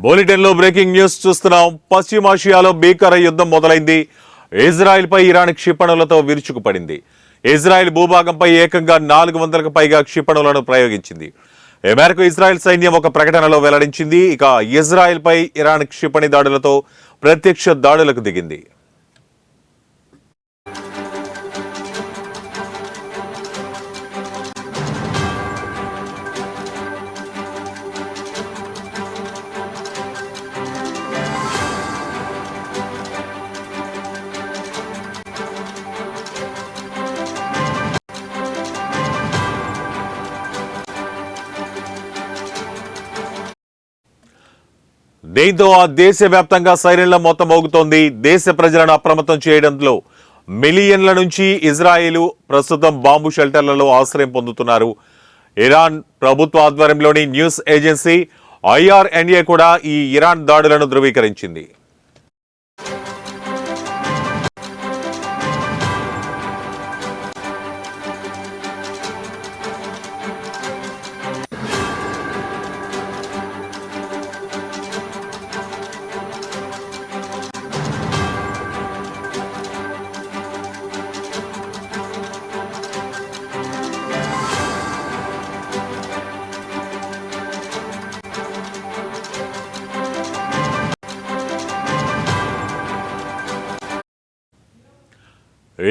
Bulletin లో breaking news చూస్తున్నాం. పశ్చిమాసియాలో భీకర యుద్ధం మొదలైంది. ఇజ్రాయెల్ పై ఇరాన్ క్షిపణులతో విరుచుకుపడింది. ఇజ్రాయెల్ భూభాగంపై ఏకంగా 400కు పైగా క్షిపణులను ప్రయోగించింది. ఈ మేరకు ఇజ్రాయెల్ సైన్యం ఒక ప్రకటనలో వెల్లడించింది. ఇక ఇజ్రాయెల్ పై ఇరాన్ క్షిపణి దాడులతో ప్రత్యక్ష దాడులకు దిగింది. దీంతో ఆ దేశవ్యాప్తంగా సైరన్ల మొత్తం మోగుతోంది. దేశ ప్రజలను అప్రమత్తం చేయడంలో మిలియన్ల నుంచి ఇజ్రాయేలు ప్రస్తుతం బాంబు షెల్టర్లలో ఆశ్రయం పొందుతున్నారు. ఇరాన్ ప్రభుత్వ ఆధ్వర్యంలోని న్యూస్ ఏజెన్సీ IRNA కూడా ఈ ఇరాన్ దాడులను ధృవీకరించింది.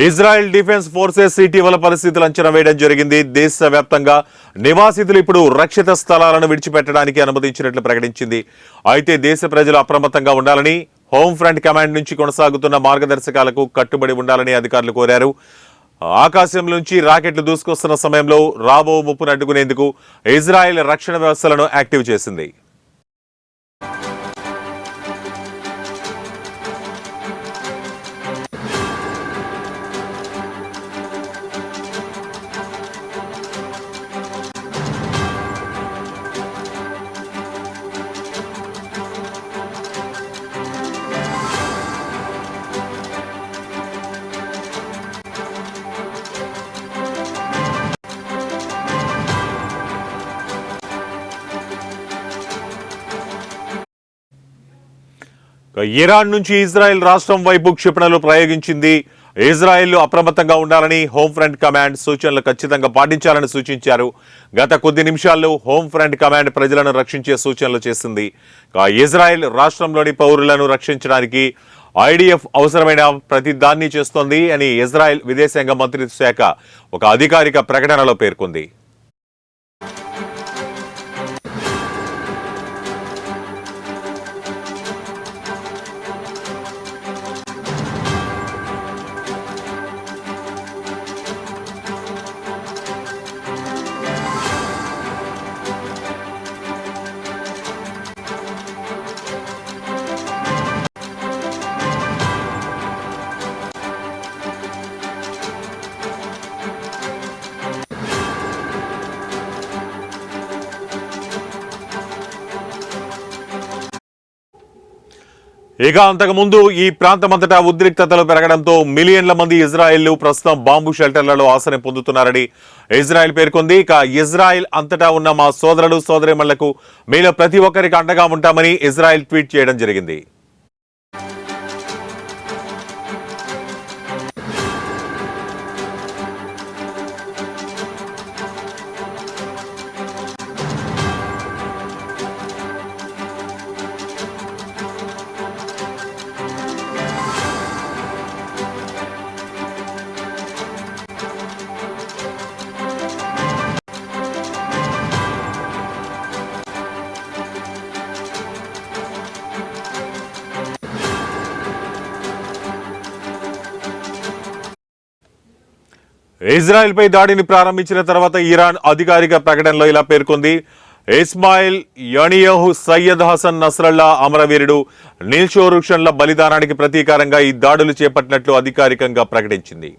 ఇజ్రాయెల్ డిఫెన్స్ ఫోర్సెస్ ఇటీవల పరిస్థితులు అంచనా వేయడం జరిగింది. దేశవ్యాప్తంగా నివాసితులు ఇప్పుడు రక్షిత స్థలాలను విడిచిపెట్టడానికి అనుమతించినట్లు ప్రకటించింది. అయితే దేశ ప్రజలు అప్రమత్తంగా ఉండాలని, హోమ్ ఫ్రంట్ కమాండ్ నుంచి కొనసాగుతున్న మార్గదర్శకాలకు కట్టుబడి ఉండాలని అధికారులు కోరారు. ఆకాశం నుంచి రాకెట్లు దూసుకొస్తున్న సమయంలో రాబో ముప్పును అడ్డుకునేందుకు ఇజ్రాయెల్ రక్షణ వ్యవస్థలను యాక్టివ్ చేసింది. ఇరాన్ నుంచి ఇజ్రాయెల్ రాష్ట్రం వైపు క్షిపణులు ప్రయోగించింది. ఇజ్రాయెల్ అప్రమత్తంగా ఉండాలని హోమ్ ఫ్రంట్ కమాండ్ సూచనలు ఖచ్చితంగా పాటించాలని సూచించారు. గత కొద్ది నిమిషాల్లో హోమ్ ఫ్రంట్ కమాండ్ ప్రజలను రక్షించే సూచనలు చేసింది. ఇజ్రాయెల్ రాష్ట్రంలోని పౌరులను రక్షించడానికి IDF అవసరమైన ప్రతి దాన్ని చేస్తోంది అని ఇజ్రాయెల్ విదేశాంగ మంత్రిత్వ శాఖ ఒక అధికారిక ప్రకటనలో పేర్కొంది. ఇక అంతకుముందు ఈ ప్రాంతమంతటా ఉద్రిక్తతలు పెరగడంతో మిలియన్ల మంది ఇజ్రాయెల్ ప్రస్తుతం బాంబు షెల్టర్లలో ఆశ్రయం పొందుతున్నారని ఇజ్రాయెల్ పేర్కొంది. ఇక ఇజ్రాయెల్ అంతటా ఉన్న మా సోదరులు సోదరీమణులకు మీలో ప్రతి ఒక్కరికి అండగా ఉంటామని ఇజ్రాయెల్ ట్వీట్ చేయడం జరిగింది. ఇజ్రాయెల్ పై దాడిని ప్రారంభించిన తర్వాత ఇరాన్ అధికారిక ప్రకటనలో ఇలా పేర్కొంది. ఇస్మాయిల్ యనియహు సయ్యద్ హసన్ నస్రల్లా అమరవీరుడు నిల్షోరుషన్ల బలిదానానికి ప్రతీకారంగా ఈ దాడులు చేపట్టినట్లు అధికారికంగా ప్రకటించింది.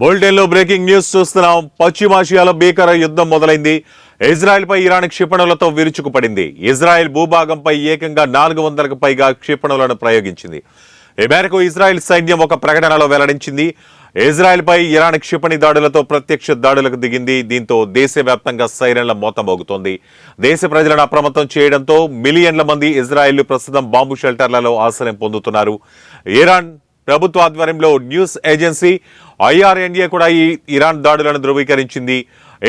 బులెటిన్ లో బ్రేకింగ్ న్యూస్ చూస్తున్నాం. పశ్చిమాసియాలో భీకర యుద్ధం మొదలైంది. ఇజ్రాయెల్ పై ఇరాన్ క్షిపణులతో విరుచుకుపడింది. ఇజ్రాయెల్ భూభాగంపై ఏకంగా 400కు పైగా క్షిపణులను ప్రయోగించింది. ఈ మేరకు ఇజ్రాయెల్ సైన్యం ఒక ప్రకటనలో వెల్లడించింది. ఇజ్రాయెల్ పై ఇరాన్ క్షిపణి దాడులతో ప్రత్యక్ష దాడులకు దిగింది. దీంతో దేశవ్యాప్తంగా సైరన్ల మోత మోగుతోంది. దేశ ప్రజలను అప్రమత్తం చేయడంతో మిలియన్ల మంది ఇజ్రాయెల్ ప్రస్తుతం బాంబు షెల్టర్లలో ఆశ్రయం పొందుతున్నారు. ఇరాన్ ప్రభుత్వ ఆధ్వర్యంలో న్యూస్ ఏజెన్సీ IRNA కూడా ఈ ఇరాన్ దాడులను ధృవీకరించింది.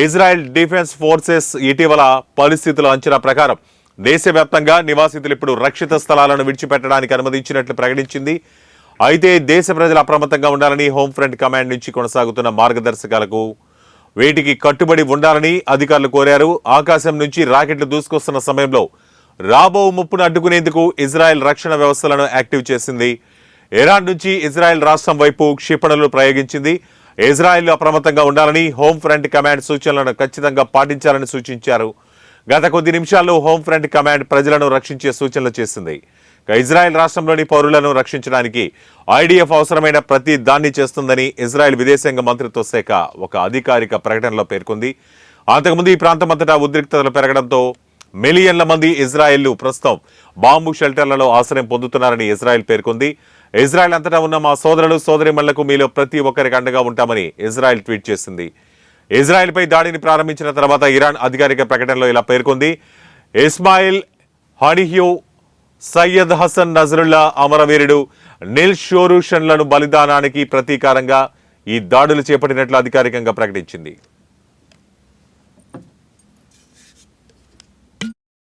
ఇజ్రాయెల్ డిఫెన్స్ ఫోర్సెస్ ఇటీవల పరిస్థితుల అంచనా ప్రకారం దేశవ్యాప్తంగా నివాసితులు ఇప్పుడు రక్షిత స్థలాలను విడిచిపెట్టడానికి అనుమతించినట్లు ప్రకటించింది. అయితే దేశ ప్రజలు అప్రమత్తంగా ఉండాలని హోంఫ్రంట్ కమాండ్ నుంచి కొనసాగుతున్న మార్గదర్శకాలకు వీటికి కట్టుబడి ఉండాలని అధికారులు కోరారు. ఆకాశం నుంచి రాకెట్లు దూసుకొస్తున్న సమయంలో రాబో ముప్పును అడ్డుకునేందుకు ఇజ్రాయెల్ రక్షణ వ్యవస్థలను యాక్టివ్ చేసింది. ఇరాన్ నుంచి ఇజ్రాయెల్ రాష్ట్రం వైపు క్షిపణులు ప్రయోగించింది. ఇజ్రాయెల్ అప్రమత్తంగా ఉండాలని హోంఫ్రంట్ కమాండ్ సూచనలను ఖచ్చితంగా పాటించాలని సూచించారు. గత కొద్ది నిమిషాల్లో హోంఫ్రంట్ కమాండ్ ప్రజలను రక్షించే సూచనలు చేసింది. ఇజ్రాయెల్ రాష్ట్రంలోని పౌరులను రక్షించడానికి IDF అవసరమైన ప్రతి దాన్ని చేస్తుందని ఇజ్రాయెల్ విదేశాంగ మంత్రిత్వ శాఖ ఒక అధికారిక ప్రకటనలో పేర్కొంది. అంతకుముందు ఈ ప్రాంతమంతటా ఉద్రిక్తతలు పెరగడంతో మిలియన్ల మంది ఇజ్రాయెల్ ప్రస్తుతం బాంబు షెల్టర్లలో ఆశ్రయం పొందుతున్నారని ఇజ్రాయెల్ పేర్కొంది. ఇజ్రాయెల్ అంతటా ఉన్న మా సోదరులు సోదరిమణులకు మీలో ప్రతి ఒక్కరికి అండగా ఉంటామని ఇజ్రాయెల్ ట్వీట్ చేసింది. ఇజ్రాయెల్పై దాడిని ప్రారంభించిన తర్వాత ఇరాన్ అధికారిక ప్రకటనలో ఇలా పేర్కొంది. ఇస్మాయిల్ హనిహ్యూ, సయ్యద్ హసన్ నజరుల్లా అమరవీరుడు నిల్ షోరూషన్లను బలిదానానికి ప్రతీకారంగా ఈ దాడులు చేపట్టినట్లు అధికారికంగా ప్రకటించింది.